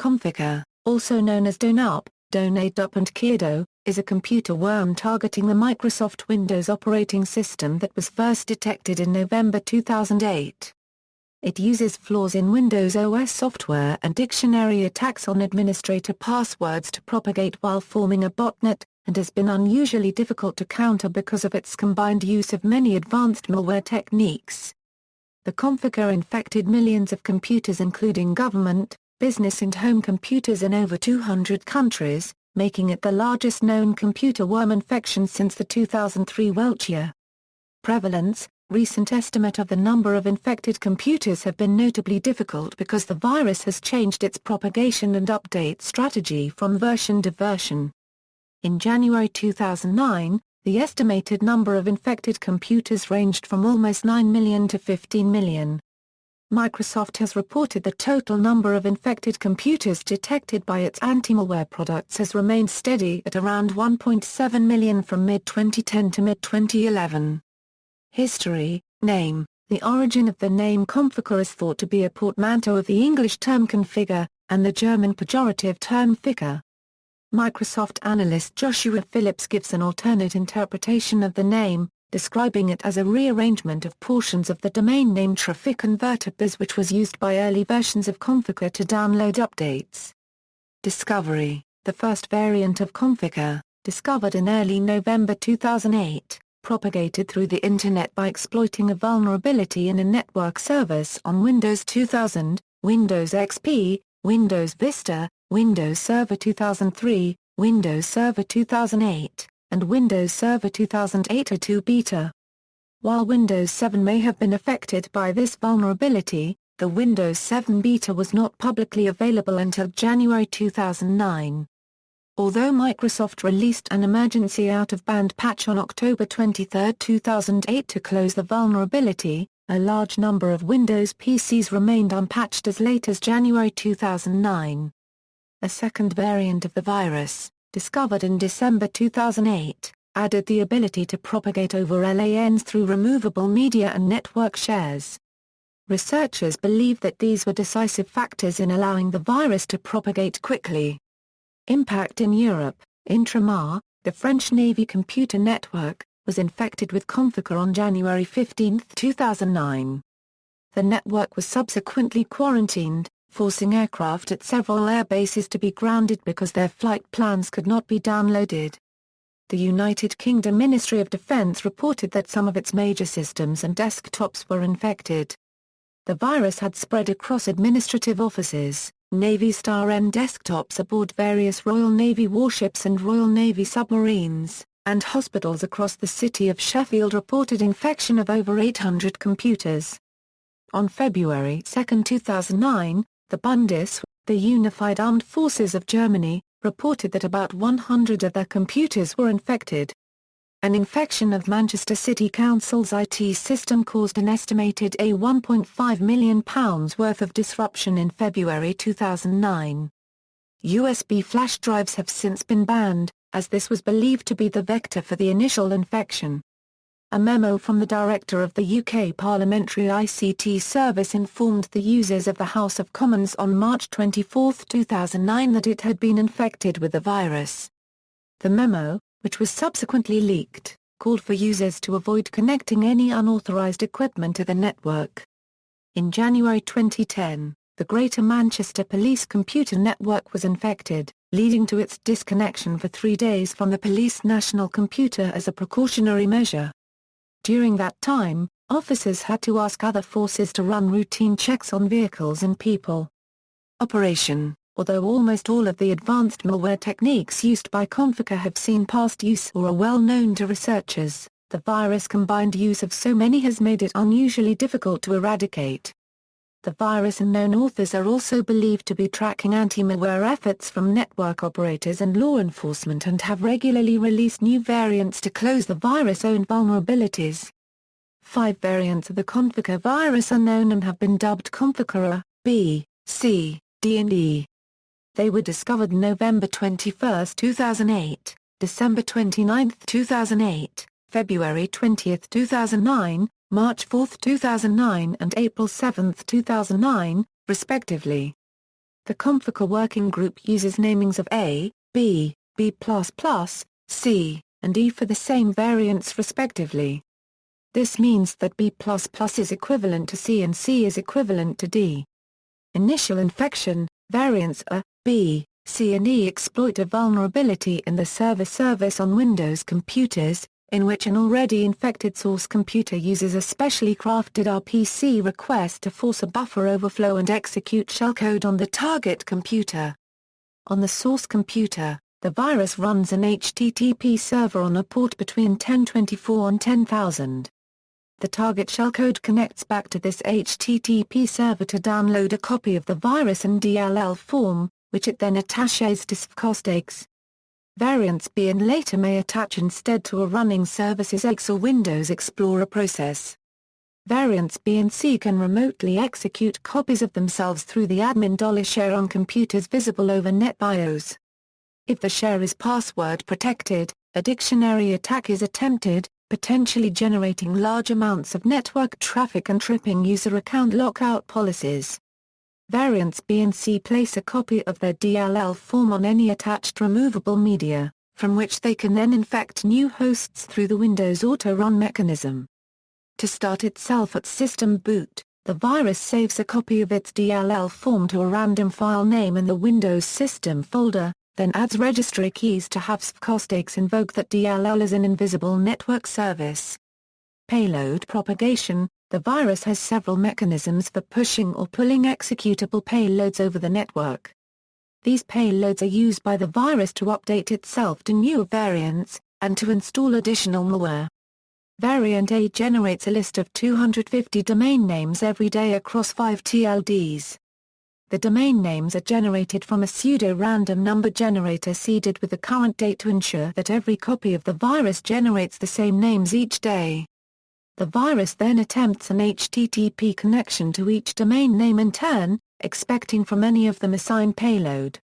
Conficker, also known as Downup, Downadup and Kido, is a computer worm targeting the Microsoft Windows operating system that was first detected in November 2008. It uses flaws in Windows OS software and dictionary attacks on administrator passwords to propagate while forming a botnet, and has been unusually difficult to counter because of its combined use of many advanced malware techniques. The Conficker infected millions of computers including government, business and home computers in over 200 countries, making it the largest known computer worm infection since the 2003 Welchia prevalence. Recent estimate of the number of infected computers have been notably difficult because the virus has changed its propagation and update strategy from version to version. In January 2009, the estimated number of infected computers ranged from almost 9 million to 15 million. Microsoft has reported the total number of infected computers detected by its anti-malware products has remained steady at around 1.7 million from mid-2010 to mid-2011. History, name. The origin of the name Conficker is thought to be a portmanteau of the English term configure, and the German pejorative term Ficker. Microsoft analyst Joshua Phillips gives an alternate interpretation of the name, describing it as a rearrangement of portions of the domain name traffic converter-biz which was used by early versions of Conficker to download updates. Discovery. The first variant of Conficker, discovered in early November 2008, propagated through the Internet by exploiting a vulnerability in a network service on Windows 2000, Windows XP, Windows Vista, Windows Server 2003, Windows Server 2008, and Windows Server 2008-02 beta. While Windows 7 may have been affected by this vulnerability, the Windows 7 beta was not publicly available until January 2009. Although Microsoft released an emergency out-of-band patch on October 23, 2008 to close the vulnerability, a large number of Windows PCs remained unpatched as late as January 2009. A second variant of the virus, discovered in December 2008, added the ability to propagate over LANs through removable media and network shares. Researchers believe that these were decisive factors in allowing the virus to propagate quickly. Impact in Europe. Intramar, the French Navy computer network, was infected with Conficker on January 15, 2009. The network was subsequently quarantined, forcing aircraft at several air bases to be grounded because their flight plans could not be downloaded. The United Kingdom Ministry of Defence reported that some of its major systems and desktops were infected. The virus had spread across administrative offices, Navy Star-N desktops aboard various Royal Navy warships and Royal Navy submarines, and hospitals across the city of Sheffield reported infection of over 800 computers. On February 2, 2009, the Bundes, the Unified Armed Forces of Germany, reported that about 100 of their computers were infected. An infection of Manchester City Council's IT system caused an estimated £1.5 million worth of disruption in February 2009. USB flash drives have since been banned, as this was believed to be the vector for the initial infection. A memo from the director of the UK Parliamentary ICT Service informed the users of the House of Commons on March 24, 2009 that it had been infected with the virus. The memo, which was subsequently leaked, called for users to avoid connecting any unauthorized equipment to the network. In January 2010, the Greater Manchester Police computer network was infected, leading to its disconnection for 3 days from the police national computer as a precautionary measure. During that time, officers had to ask other forces to run routine checks on vehicles and people. Operation. Although almost all of the advanced malware techniques used by Conficker have seen past use or are well known to researchers, the virus' combined use of so many has made it unusually difficult to eradicate. The virus and known authors are also believed to be tracking anti-malware efforts from network operators and law enforcement and have regularly released new variants to close the virus-owned vulnerabilities. 5 variants of the Conficker virus are known and have been dubbed Conficker A, B, C, D and E. They were discovered November 21, 2008, December 29, 2008, February 20, 2009, March 4, 2009 and April 7, 2009, respectively. The Conficker working group uses namings of A, B, B++, C, and E for the same variants respectively. This means that B++ is equivalent to C and C is equivalent to D. Initial infection, variants A, B, C and E exploit a vulnerability in the server service on Windows computers, in which an already infected source computer uses a specially crafted RPC request to force a buffer overflow and execute shellcode on the target computer. On the source computer, the virus runs an HTTP server on a port between 1024 and 10,000. The target shellcode connects back to this HTTP server to download a copy of the virus in DLL form, which it then attaches to sfcostakes. Variants B and later may attach instead to a running Services X or Windows Explorer process. Variants B and C can remotely execute copies of themselves through the admin $share on computers visible over NetBIOS. If the share is password protected, a dictionary attack is attempted, potentially generating large amounts of network traffic and tripping user account lockout policies. Variants B and C place a copy of their DLL form on any attached removable media, from which they can then infect new hosts through the Windows auto-run mechanism. To start itself at system boot, the virus saves a copy of its DLL form to a random file name in the Windows system folder, then adds registry keys to have sfcostakes invoke that DLL as an invisible network service. Payload propagation. The virus has several mechanisms for pushing or pulling executable payloads over the network. These payloads are used by the virus to update itself to newer variants, and to install additional malware. Variant A generates a list of 250 domain names every day across 5 TLDs. The domain names are generated from a pseudo-random number generator seeded with the current date to ensure that every copy of the virus generates the same names each day. The virus then attempts an HTTP connection to each domain name in turn, expecting from any of them assigned payload.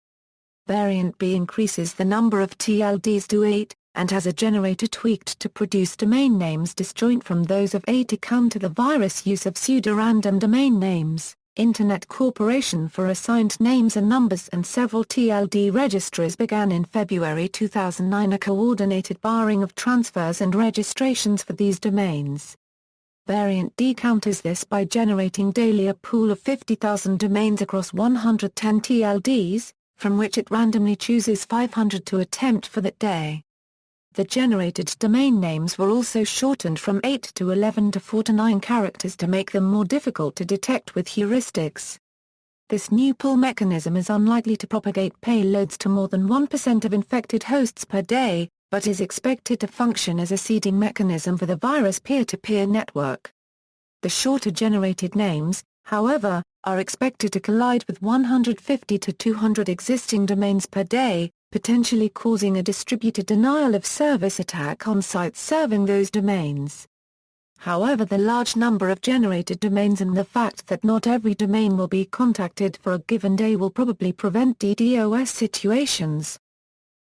Variant B increases the number of TLDs to 8, and has a generator tweaked to produce domain names disjoint from those of A to counter the virus use of pseudo-random domain names. Internet Corporation for assigned names and numbers and several TLD registries began in February 2009 a coordinated barring of transfers and registrations for these domains. Variant D counters this by generating daily a pool of 50,000 domains across 110 TLDs, from which it randomly chooses 500 to attempt for that day. The generated domain names were also shortened from 8 to 11 to 4 to 9 characters to make them more difficult to detect with heuristics. This new pull mechanism is unlikely to propagate payloads to more than 1% of infected hosts per day, but is expected to function as a seeding mechanism for the virus peer-to-peer network. The shorter generated names, however, are expected to collide with 150 to 200 existing domains per day, potentially causing a distributed denial of service attack on sites serving those domains. However, the large number of generated domains and the fact that not every domain will be contacted for a given day will probably prevent DDoS situations.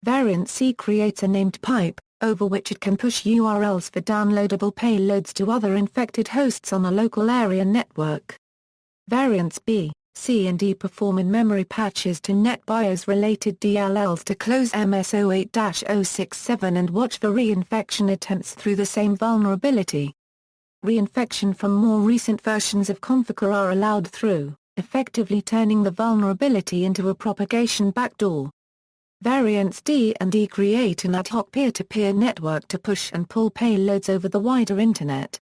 Variant C creates a named pipe, over which it can push URLs for downloadable payloads to other infected hosts on a local area network. Variants B, C and D perform in-memory patches to NetBIOS-related DLLs to close MS08-067 and watch for reinfection attempts through the same vulnerability. Reinfection from more recent versions of Conficker are allowed through, effectively turning the vulnerability into a propagation backdoor. Variants D and E create an ad hoc peer-to-peer network to push and pull payloads over the wider Internet.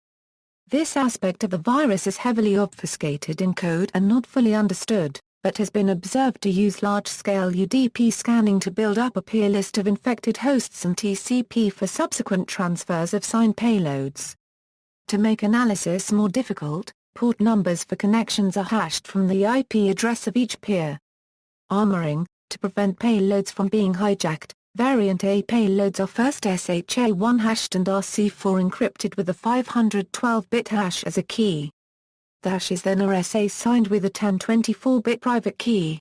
This aspect of the virus is heavily obfuscated in code and not fully understood, but has been observed to use large-scale UDP scanning to build up a peer list of infected hosts and TCP for subsequent transfers of signed payloads. To make analysis more difficult, port numbers for connections are hashed from the IP address of each peer. Armoring. To prevent payloads from being hijacked, Variant A payloads are first SHA-1 hashed and RC4 encrypted with a 512-bit hash as a key. The hash is then RSA signed with a 1024-bit private key.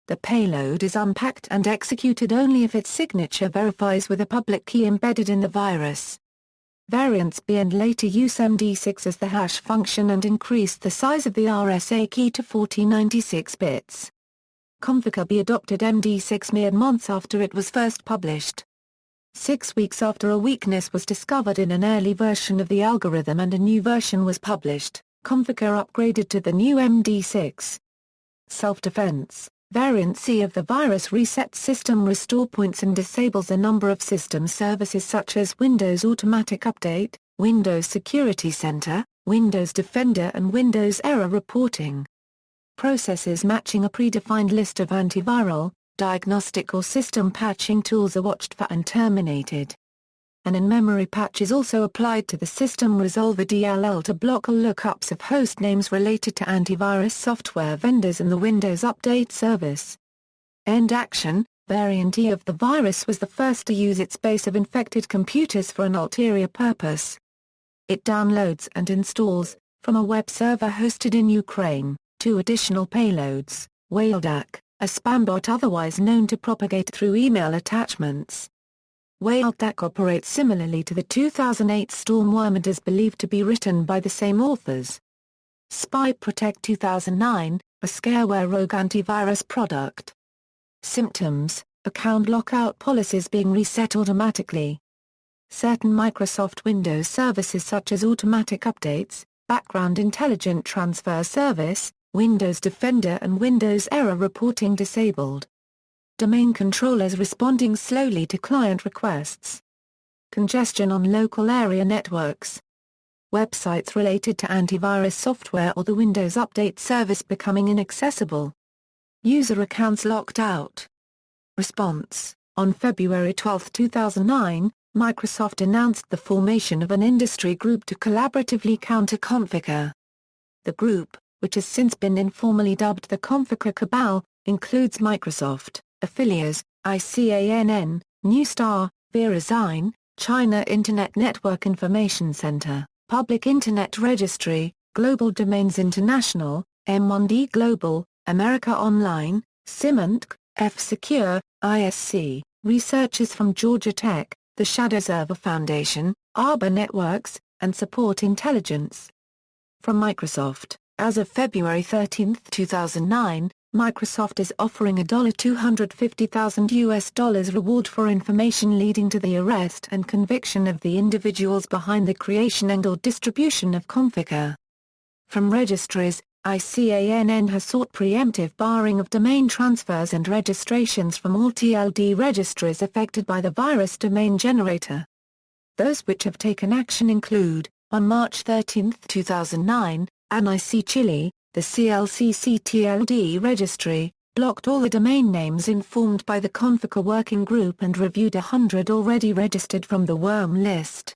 The payload is unpacked and executed only if its signature verifies with a public key embedded in the virus. Variants B and later use MD6 as the hash function and increase the size of the RSA key to 4096 bits. Conficker adopted MD6 mere months after it was first published. 6 weeks after a weakness was discovered in an early version of the algorithm and a new version was published, Conficker upgraded to the new MD6. Self-defense. Variant C of the virus resets system restore points and disables a number of system services such as Windows Automatic Update, Windows Security Center, Windows Defender and Windows Error Reporting. Processes matching a predefined list of antiviral, diagnostic or system patching tools are watched for and terminated. An in-memory patch is also applied to the system resolver DLL to block all lookups of host names related to antivirus software vendors and the Windows Update service. End action. Variant E of the virus was the first to use its base of infected computers for an ulterior purpose. It downloads and installs, from a web server hosted in Ukraine, 2 additional payloads, Welchia, a spam bot otherwise known to propagate through email attachments. Welchia operates similarly to the 2008 storm worm and is believed to be written by the same authors. Spy Protect 2009, a scareware rogue antivirus product. Symptoms: account lockout policies being reset automatically. Certain Microsoft Windows services such as automatic updates, background intelligent transfer service, Windows Defender and Windows Error Reporting disabled. Domain controllers responding slowly to client requests. Congestion on local area networks. Websites related to antivirus software or the Windows Update service becoming inaccessible. User accounts locked out. Response: on February 12, 2009, Microsoft announced the formation of an industry group to collaboratively counter Conficker. The group, which has since been informally dubbed the Conficker Cabal, includes Microsoft, affiliates, ICANN, Newstar, Verizon, China Internet Network Information Center, Public Internet Registry, Global Domains International, M1D Global, America Online, Symantec, F-Secure, ISC, researchers from Georgia Tech, the Shadow Server Foundation, Arbor Networks, and Support Intelligence. From Microsoft, as of February 13, 2009, Microsoft is offering a $250,000 reward for information leading to the arrest and conviction of the individuals behind the creation and/or distribution of Conficker. From registries, ICANN has sought preemptive barring of domain transfers and registrations from all TLD registries affected by the virus domain generator. Those which have taken action include, on March 13, 2009, NIC Chile, the CLCC TLD registry, blocked all the domain names informed by the Conficker working group and reviewed 100 already registered from the worm list.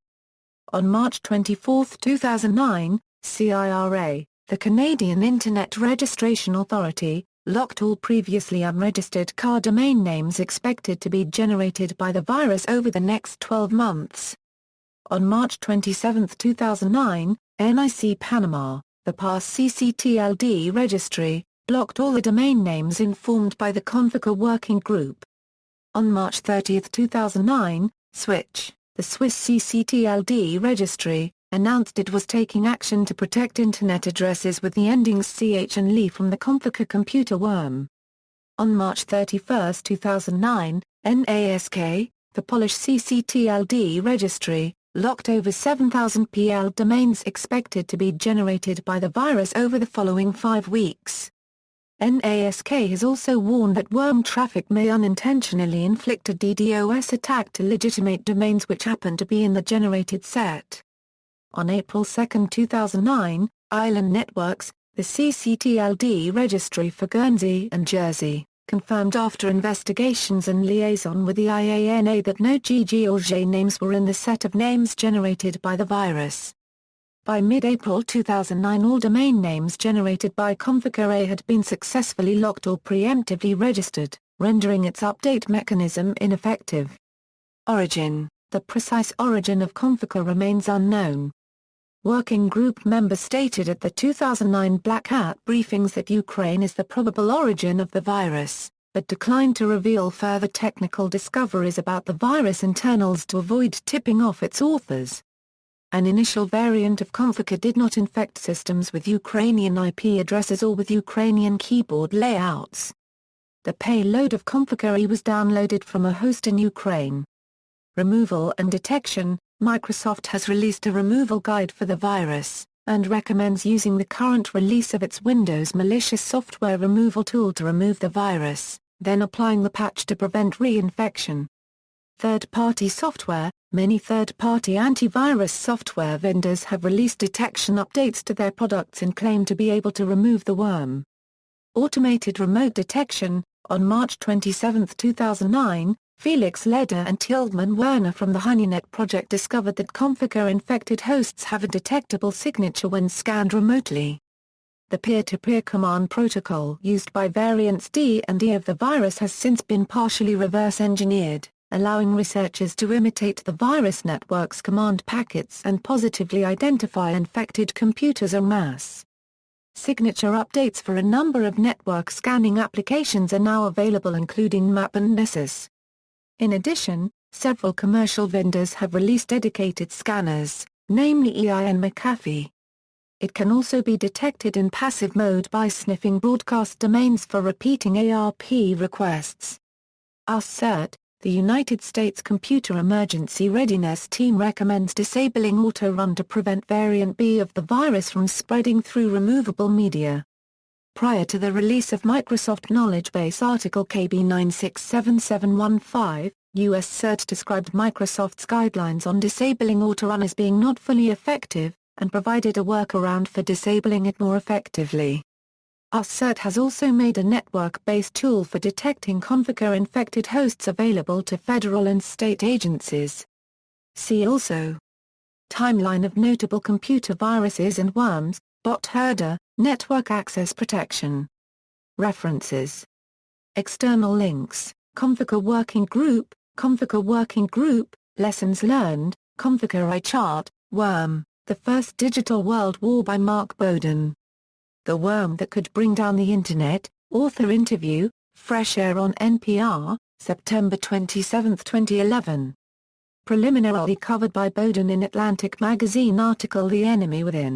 On March 24, 2009, CIRA, the Canadian Internet Registration Authority, locked all previously unregistered car domain names expected to be generated by the virus over the next 12 months. On March 27, 2009, NIC Panama, the PAS CCTLD registry, blocked all the domain names informed by the Conficker working group. On March 30, 2009, Switch, the Swiss CCTLD registry, announced it was taking action to protect Internet addresses with the endings CH and LE from the Conficker computer worm. On March 31, 2009, NASK, the Polish CCTLD registry, locked over 7,000 PL domains expected to be generated by the virus over the following 5 weeks. NASK has also warned that worm traffic may unintentionally inflict a DDoS attack to legitimate domains which happen to be in the generated set. On April 2, 2009, Island Networks, the CCTLD registry for Guernsey and Jersey, confirmed after investigations and liaison with the IANA that no GG or J names were in the set of names generated by the virus. By mid-April 2009 all domain names generated by Conficker A had been successfully locked or preemptively registered, rendering its update mechanism ineffective. Origin: the precise origin of Conficker remains unknown. Working group members stated at the 2009 Black Hat briefings that Ukraine is the probable origin of the virus, but declined to reveal further technical discoveries about the virus internals to avoid tipping off its authors. An initial variant of Conficker did not infect systems with Ukrainian IP addresses or with Ukrainian keyboard layouts. The payload of Conficker was downloaded from a host in Ukraine. Removal and detection. Microsoft has released a removal guide for the virus, and recommends using the current release of its Windows malicious software removal tool to remove the virus, then applying the patch to prevent reinfection. Third-party software. Many third-party antivirus software vendors have released detection updates to their products and claim to be able to remove the worm. Automated remote detection. On March 27, 2009, Felix Leder and Tillman Werner from the Honeynet project discovered that Conficker-infected hosts have a detectable signature when scanned remotely. The peer-to-peer command protocol used by variants D and E of the virus has since been partially reverse-engineered, allowing researchers to imitate the virus network's command packets and positively identify infected computers en masse. Signature updates for a number of network scanning applications are now available, including MAP and Nessus. In addition, several commercial vendors have released dedicated scanners, namely EI and McAfee. It can also be detected in passive mode by sniffing broadcast domains for repeating ARP requests. CERT, the United States Computer Emergency Readiness Team recommends disabling auto-run to prevent variant B of the virus from spreading through removable media. Prior to the release of Microsoft Knowledge Base Article KB 967715, US CERT described Microsoft's guidelines on disabling auto-run as being not fully effective, and provided a workaround for disabling it more effectively. CERT has also made a network-based tool for detecting Conficker-infected hosts available to federal and state agencies. See also: Timeline of notable computer viruses and worms, Bot Herder, Network Access Protection. References. External links: Conficker Working Group, Lessons Learned, Conficker iChart, Worm, The First Digital World War by Mark Bowden. The Worm That Could Bring Down the Internet, author interview, Fresh Air on NPR, September 27, 2011. Preliminarily covered by Bowden in Atlantic magazine article The Enemy Within.